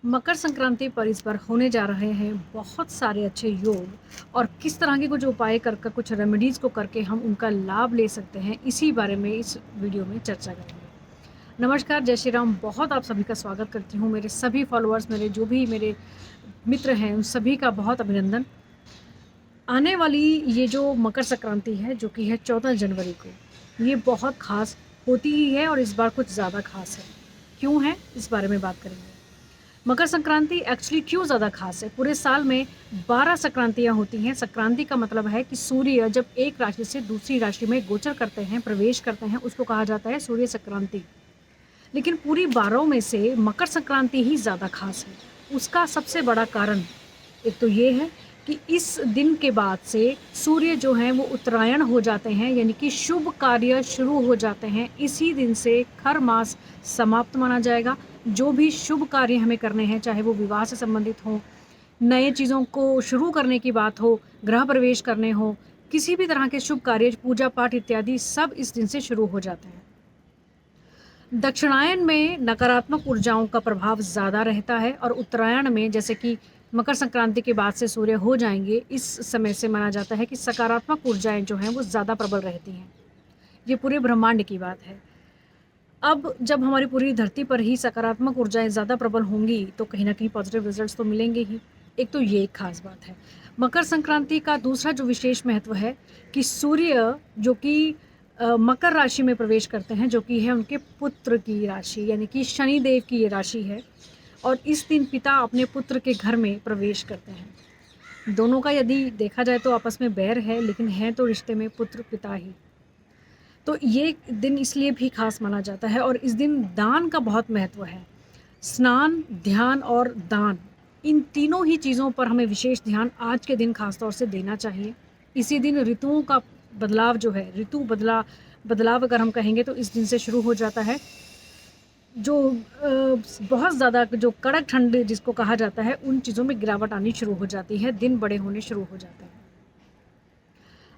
मकर संक्रांति पर इस बार होने जा रहे हैं बहुत सारे अच्छे योग और किस तरह के कुछ उपाय कर कर कुछ रेमेडीज़ को करके हम उनका लाभ ले सकते हैं, इसी बारे में इस वीडियो में चर्चा करेंगे। नमस्कार, जय श्री राम। बहुत आप सभी का स्वागत करती हूँ। मेरे सभी फॉलोअर्स, मेरे जो भी मेरे मित्र हैं, उन सभी का बहुत अभिनंदन। आने वाली ये जो मकर संक्रांति है, जो कि है 14 जनवरी को, ये बहुत ख़ास होती ही है और इस बार कुछ ज़्यादा ख़ास है। क्यों है, इस बारे में बात करेंगे। मकर संक्रांति एक्चुअली क्यों ज़्यादा खास है? पूरे साल में 12 संक्रांतियाँ होती हैं। संक्रांति का मतलब है कि सूर्य जब एक राशि से दूसरी राशि में गोचर करते हैं, प्रवेश करते हैं, उसको कहा जाता है सूर्य संक्रांति। लेकिन पूरी 12 में से मकर संक्रांति ही ज़्यादा खास है। उसका सबसे बड़ा कारण एक तो ये है कि इस दिन के बाद से सूर्य जो हैं वो उत्तरायण हो जाते हैं, यानी कि शुभ कार्य शुरू हो जाते हैं। इसी दिन से खर मास समाप्त माना जाएगा। जो भी शुभ कार्य हमें करने हैं, चाहे वो विवाह से संबंधित हों, नए चीज़ों को शुरू करने की बात हो, गृह प्रवेश करने हो, किसी भी तरह के शुभ कार्य, पूजा पाठ इत्यादि सब इस दिन से शुरू हो जाते हैं। दक्षिणायन में नकारात्मक ऊर्जाओं का प्रभाव ज़्यादा रहता है और उत्तरायण में, जैसे कि मकर संक्रांति के बाद से सूर्य हो जाएंगे, इस समय से माना जाता है कि सकारात्मक ऊर्जाएं जो हैं वो ज़्यादा प्रबल रहती हैं। ये पूरे ब्रह्मांड की बात है। अब जब हमारी पूरी धरती पर ही सकारात्मक ऊर्जाएं ज़्यादा प्रबल होंगी तो कहीं ना कहीं पॉजिटिव रिजल्ट्स तो मिलेंगे ही। एक तो ये एक खास बात है। मकर संक्रांति का दूसरा जो विशेष महत्व है कि सूर्य जो कि मकर राशि में प्रवेश करते हैं, जो कि है उनके पुत्र की राशि, यानी कि शनिदेव की ये राशि है। और इस दिन पिता अपने पुत्र के घर में प्रवेश करते हैं। दोनों का यदि देखा जाए तो आपस में बैर है, लेकिन है तो रिश्ते में पुत्र पिता ही। तो ये दिन इसलिए भी खास माना जाता है और इस दिन दान का बहुत महत्व है। स्नान, ध्यान और दान, इन तीनों ही चीज़ों पर हमें विशेष ध्यान आज के दिन खास तौर से देना चाहिए। इसी दिन ऋतुओं का बदलाव जो है, बदलाव अगर हम कहेंगे तो इस दिन से शुरू हो जाता है। जो बहुत ज़्यादा जो कड़क ठंड जिसको कहा जाता है, उन चीज़ों में गिरावट आनी शुरू हो जाती है, दिन बड़े होने शुरू हो जाते हैं।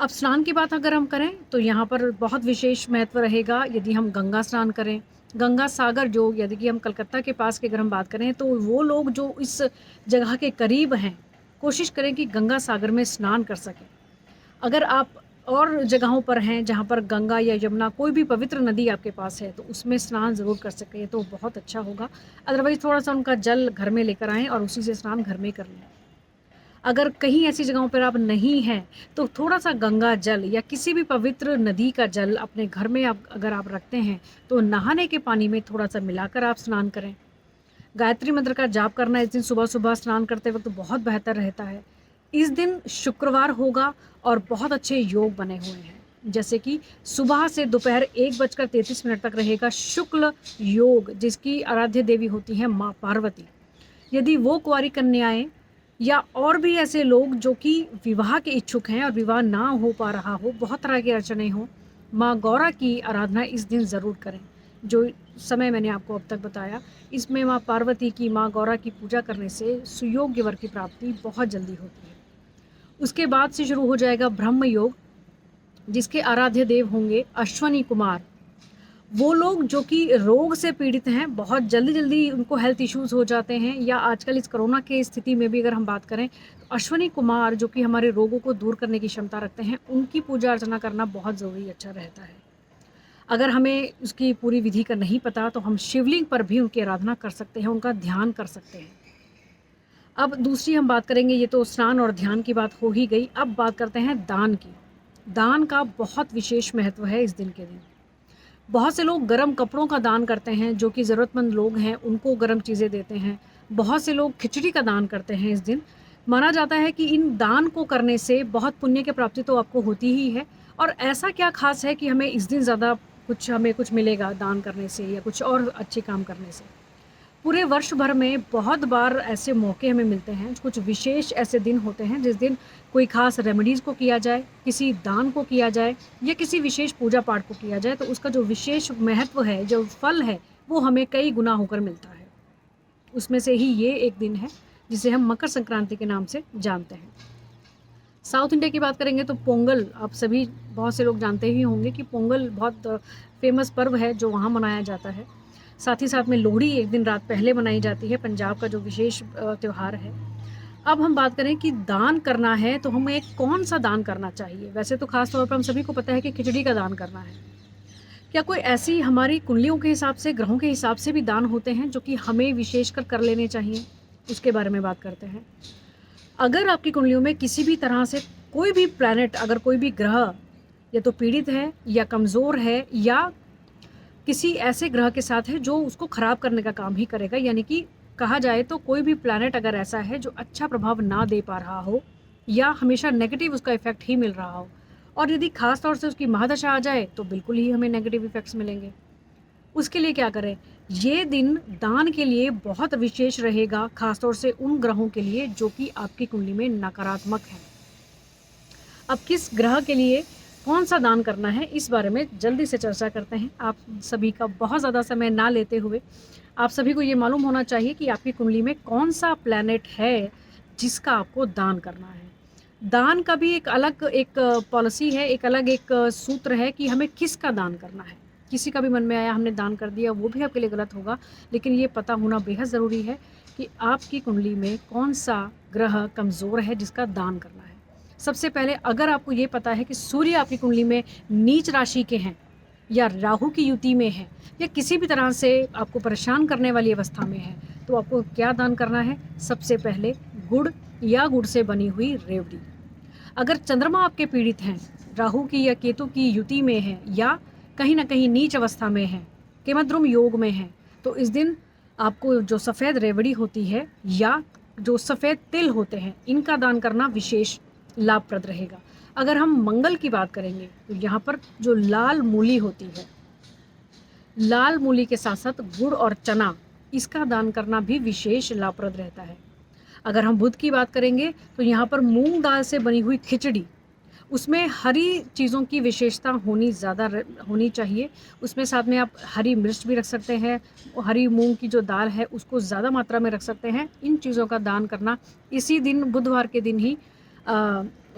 अब स्नान की बात अगर हम करें तो यहाँ पर बहुत विशेष महत्व रहेगा यदि हम गंगा स्नान करें। गंगा सागर जो, यदि कि हम कलकत्ता के पास की अगर हम बात करें, तो वो लोग जो इस जगह के करीब हैं, कोशिश करें कि गंगा सागर में स्नान कर सकें। अगर आप और जगहों पर हैं जहाँ पर गंगा या यमुना, कोई भी पवित्र नदी आपके पास है, तो उसमें स्नान ज़रूर कर सकें, तो बहुत अच्छा होगा। अदरवाइज़ थोड़ा-सा उनका जल घर में लेकर आएँ और उसी से स्नान घर में कर लें। अगर कहीं ऐसी जगहों पर आप नहीं हैं, तो थोड़ा-सा गंगा जल या किसी भी पवित्र नदी का जल अपने घर में आप अगर आप रखते हैं, तो नहाने के पानी में थोड़ा-सा मिलाकर आप स्नान करें। गायत्री मंत्र का जाप करना इस दिन सुबह-सुबह स्नान करते वक़्त बहुत बेहतर रहता है। इस दिन शुक्रवार होगा और बहुत अच्छे योग बने हुए हैं। जैसे कि सुबह से दोपहर 1:33 तक रहेगा शुक्ल योग, जिसकी आराध्य देवी होती हैं माँ पार्वती। यदि वो कुँवारी कन्याएँ या और भी ऐसे लोग जो कि विवाह के इच्छुक हैं और विवाह ना हो पा रहा हो, बहुत तरह की अड़चनें हों, माँ गौरा की आराधना इस दिन ज़रूर करें। जो समय मैंने आपको अब तक बताया, इसमें माँ पार्वती की, माँ गौरा की पूजा करने से सुयोग्य वर की प्राप्ति बहुत जल्दी होती है। उसके बाद से शुरू हो जाएगा ब्रह्म योग, जिसके आराध्य देव होंगे अश्वनी कुमार। वो लोग जो कि रोग से पीड़ित हैं, बहुत जल्दी-जल्दी उनको हेल्थ इश्यूज़ हो जाते हैं, या आजकल इस कोरोना की स्थिति में भी अगर हम बात करें, तो अश्वनी कुमार जो कि हमारे रोगों को दूर करने की क्षमता रखते हैं, उनकी पूजा अर्चना करना बहुत ज़रूरी अच्छा रहता है। अगर हमें उसकी पूरी विधि का नहीं पता, तो हम शिवलिंग पर भी उनकी आराधना कर सकते हैं, उनका ध्यान कर सकते हैं। अब दूसरी हम बात करेंगे, ये तो स्नान और ध्यान की बात हो ही गई, अब बात करते हैं दान की। दान का बहुत विशेष महत्व है इस दिन के दिन। बहुत से लोग गर्म कपड़ों का दान करते हैं, जो कि ज़रूरतमंद लोग हैं उनको गर्म चीज़ें देते हैं। बहुत से लोग खिचड़ी का दान करते हैं इस दिन। माना जाता है कि इन दान को करने से बहुत पुण्य की प्राप्ति तो आपको होती ही है, और ऐसा क्या ख़ास है कि हमें इस दिन ज़्यादा हमें कुछ मिलेगा दान करने से या कुछ और अच्छे काम करने से। पूरे वर्ष भर में बहुत बार ऐसे मौके हमें मिलते हैं, कुछ विशेष ऐसे दिन होते हैं जिस दिन कोई ख़ास रेमेडीज़ को किया जाए, किसी दान को किया जाए या किसी विशेष पूजा पाठ को किया जाए, तो उसका जो विशेष महत्व है, जो फल है, वो हमें कई गुना होकर मिलता है। उसमें से ही ये एक दिन है जिसे हम मकर संक्रांति के नाम से जानते हैं। साउथ इंडिया की बात करेंगे तो पोंगल, आप सभी बहुत से लोग जानते ही होंगे कि पोंगल बहुत फ़ेमस पर्व है जो वहाँ मनाया जाता है। साथ ही साथ में लोहड़ी एक दिन रात पहले मनाई जाती है, पंजाब का जो विशेष त्यौहार है। अब हम बात करें कि दान करना है तो हमें कौन-सा दान करना चाहिए? वैसे तो ख़ास तौर पर हम सभी को पता है कि खिचड़ी का दान करना है। क्या कोई ऐसी हमारी कुंडलियों के हिसाब से, ग्रहों के हिसाब से भी दान होते हैं जो कि हमें विशेषकर कर लेने चाहिए? उसके बारे में बात करते हैं। अगर आपकी कुंडलियों में किसी भी तरह से कोई भी प्लैनेट, अगर कोई भी ग्रह या तो पीड़ित है या कमज़ोर है या किसी ऐसे ग्रह के साथ है जो उसको ख़राब करने का काम ही करेगा, यानी कि कहा जाए तो कोई भी प्लैनेट अगर ऐसा है जो अच्छा प्रभाव ना दे पा रहा हो या हमेशा नेगेटिव उसका इफ़ेक्ट ही मिल रहा हो, और यदि ख़ास तौर से उसकी महादशा आ जाए तो बिल्कुल ही हमें नेगेटिव इफ़ेक्ट्स मिलेंगे। उसके लिए क्या करें? ये दिन दान के लिए बहुत विशेष रहेगा, ख़ास तौर से उन ग्रहों के लिए जो कि आपकी कुंडली में नकारात्मक हैं। अब किस ग्रह के लिए कौन-सा दान करना है, इस बारे में जल्दी से चर्चा करते हैं। आप सभी का बहुत ज़्यादा समय ना लेते हुए, आप सभी को ये मालूम होना चाहिए कि आपकी कुंडली में कौन-सा प्लैनेट है, जिसका आपको दान करना है। दान का भी एक अलग एक पॉलिसी है, एक अलग एक सूत्र है कि हमें किसका दान करना है। किसी का भी मन में आया हमने दान कर दिया, वो भी आपके लिए गलत होगा, लेकिन ये पता होना बेहद ज़रूरी है कि आपकी कुंडली में कौन-सा ग्रह कमज़ोर है, जिसका दान करना है। सबसे पहले अगर आपको ये पता है कि सूर्य आपकी कुंडली में नीच राशि के हैं या राहु की युति में है या किसी भी तरह से आपको परेशान करने वाली अवस्था में है, तो आपको क्या दान करना है? सबसे पहले गुड़ या गुड़ से बनी हुई रेवड़ी। अगर चंद्रमा आपके पीड़ित हैं, राहु की या केतु की युति में है या कहीं ना कहीं नीच अवस्था में है, केमद्रुम योग में है, तो इस दिन आपको जो सफ़ेद रेवड़ी होती है या जो सफ़ेद तिल होते हैं, इनका दान करना विशेष लाभप्रद रहेगा। अगर हम मंगल की बात करेंगे तो यहाँ पर जो लाल मूली होती है, लाल मूली के साथ साथ गुड़ और चना, इसका दान करना भी विशेष लाभप्रद रहता है। अगर हम बुध की बात करेंगे तो यहाँ पर मूंग दाल से बनी हुई खिचड़ी, उसमें हरी चीज़ों की विशेषता होनी चाहिए। उसमें साथ में आप हरी मिर्च भी रख सकते हैं, हरी मूंग की जो दाल है उसको ज़्यादा मात्रा में रख सकते हैं। इन चीज़ों का दान करना इसी दिन, बुधवार के दिन ही,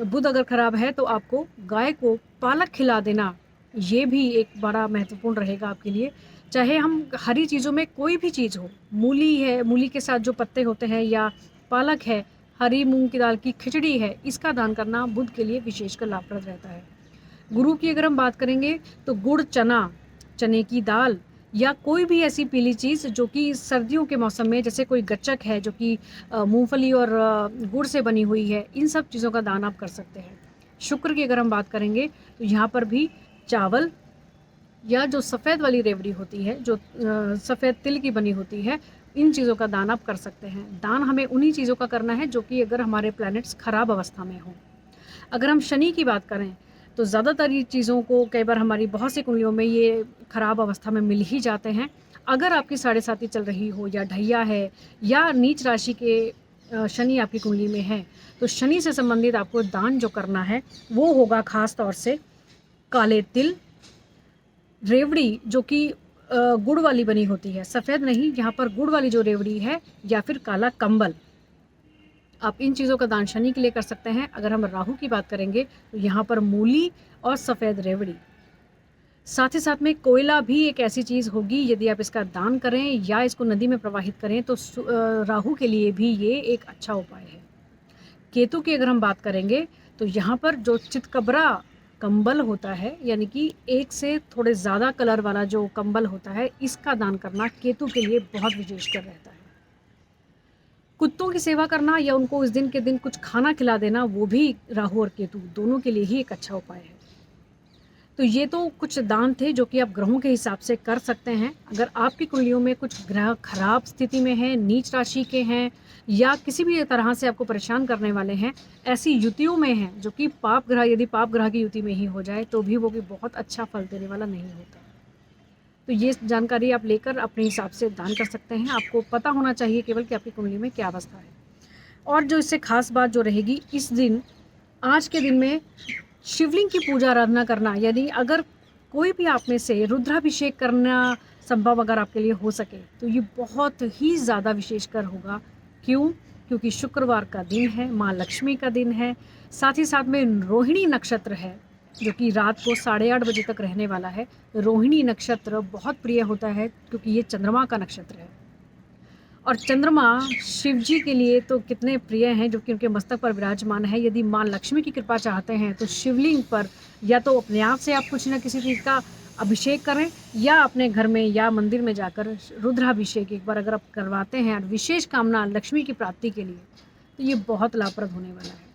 बुध अगर ख़राब है तो आपको गाय को पालक खिला देना, ये भी एक बड़ा महत्वपूर्ण रहेगा आपके लिए। चाहे हम हरी चीज़ों में कोई भी चीज़ हो, मूली है, मूली के साथ जो पत्ते होते हैं, या पालक है, हरी मूंग की दाल की खिचड़ी है, इसका दान करना बुध के लिए विशेषकर लाभप्रद रहता है। गुरु की अगर हम बात करेंगे तो गुड़ चना, चने की दाल या कोई भी ऐसी पीली चीज़ जो कि सर्दियों के मौसम में, जैसे कोई गच्चक है जो कि मूंगफली और गुड़ से बनी हुई है, इन सब चीज़ों का दान आप कर सकते हैं। शुक्र की अगर हम बात करेंगे तो यहाँ पर भी चावल या जो सफ़ेद वाली रेवड़ी होती है, जो सफ़ेद तिल की बनी होती है, इन चीज़ों का दान आप कर सकते हैं। दान हमें उन्हीं चीज़ों का करना है जो कि अगर हमारे प्लैनेट्स ख़राब अवस्था में हों। अगर हम शनि की बात करें तो ज़्यादातर ये चीज़ों को कई बार हमारी बहुत सी कुंडलियों में ये ख़राब अवस्था में मिल ही जाते हैं। अगर आपकी साढ़े साती चल रही हो या ढैया है या नीच राशि के शनि आपकी कुंडली में है, तो शनि से संबंधित आपको दान जो करना है वो होगा ख़ास तौर से काले तिल, रेवड़ी जो कि गुड़ वाली बनी होती है, सफ़ेद नहीं, यहाँ पर गुड़ वाली जो रेवड़ी है, या फिर काला कंबल। आप इन चीज़ों का दान शनि के लिए कर सकते हैं। अगर हम राहु की बात करेंगे तो यहाँ पर मूली और सफ़ेद रेवड़ी। साथ ही साथ में कोयला भी एक ऐसी चीज़ होगी, यदि आप इसका दान करें या इसको नदी में प्रवाहित करें तो राहु के लिए भी ये एक अच्छा उपाय है। केतु की अगर हम बात करेंगे तो यहाँ पर जो चितकबरा कंबल होता है, यानी कि एक से थोड़े ज़्यादा कलर वाला जो कंबल होता है, इसका दान करना केतु के लिए बहुत विशेषकर रहता है। कुत्तों की सेवा करना या उनको इस दिन के दिन कुछ खाना खिला देना, वो भी राहु और केतु दोनों के लिए ही एक अच्छा उपाय है। तो ये तो कुछ दान थे जो कि आप ग्रहों के हिसाब से कर सकते हैं। अगर आपकी कुंडलियों में कुछ ग्रह खराब स्थिति में हैं, नीच राशि के हैं या किसी भी तरह से आपको परेशान करने वाले हैं, ऐसी युतियों में हैं जो कि पाप ग्रह, यदि पाप ग्रह की युति में ही हो जाए तो भी वो भी बहुत अच्छा फल देने वाला नहीं होता। तो ये जानकारी आप लेकर अपने हिसाब से दान कर सकते हैं। आपको पता होना चाहिए केवल कि आपकी कुंडली में क्या अवस्था है। और जो इससे खास बात जो रहेगी, इस दिन, आज के दिन में शिवलिंग की पूजा आराधना करना, यानी अगर कोई भी आप में से रुद्राभिषेक करना संभव अगर आपके लिए हो सके तो ये बहुत ही ज़्यादा विशेषकर होगा। क्यों? क्योंकि शुक्रवार का दिन है, माँ लक्ष्मी का दिन है, साथ ही साथ में रोहिणी नक्षत्र है जो कि रात को 8:30 बजे तक रहने वाला है। रोहिणी नक्षत्र बहुत प्रिय होता है क्योंकि ये चंद्रमा का नक्षत्र है। और चंद्रमा शिव जी के लिए तो कितने प्रिय हैं, जो कि उनके मस्तक पर विराजमान है। यदि माँ लक्ष्मी की कृपा चाहते हैं तो शिवलिंग पर या तो अपने आप से आप कुछ न किसी चीज़ का अभिषेक करें, या अपने घर में या मंदिर में जाकर रुद्राभिषेक एक बार अगर आप करवाते हैं और विशेष कामना लक्ष्मी की प्राप्ति के लिए, तो ये बहुत लाभप्रद होने वाला है।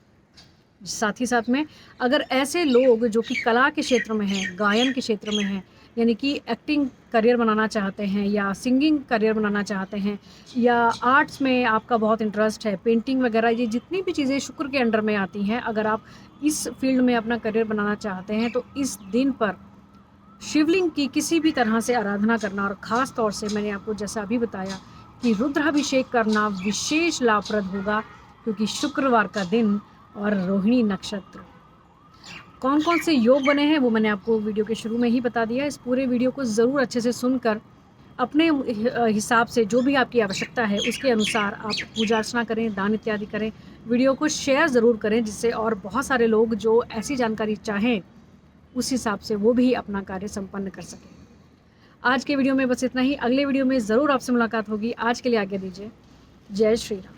साथ ही साथ में अगर ऐसे लोग जो कि कला के क्षेत्र में हैं, गायन के क्षेत्र में हैं, यानी कि एक्टिंग करियर बनाना चाहते हैं या सिंगिंग करियर बनाना चाहते हैं, या आर्ट्स में आपका बहुत इंटरेस्ट है, पेंटिंग वगैरह, ये जितनी भी चीज़ें शुक्र के अंडर में आती हैं, अगर आप इस फील्ड में अपना करियर बनाना चाहते हैं तो इस दिन पर शिवलिंग की किसी भी तरह से आराधना करना, और ख़ास तौर से मैंने आपको जैसा अभी बताया कि रुद्राभिषेक करना विशेष लाभप्रद होगा, क्योंकि शुक्रवार का दिन और रोहिणी नक्षत्र। कौन कौन से योग बने हैं वो मैंने आपको वीडियो के शुरू में ही बता दिया। इस पूरे वीडियो को ज़रूर अच्छे से सुनकर अपने हिसाब से जो भी आपकी आवश्यकता है उसके अनुसार आप पूजा अर्चना करें, दान इत्यादि करें। वीडियो को शेयर ज़रूर करें, जिससे और बहुत सारे लोग जो ऐसी जानकारी चाहें उस हिसाब से वो भी अपना कार्य संपन्न कर सकें। आज के वीडियो में बस इतना ही। अगले वीडियो में ज़रूर आपसे मुलाकात होगी। आज के लिए आज्ञा दीजिए। जय श्री राम।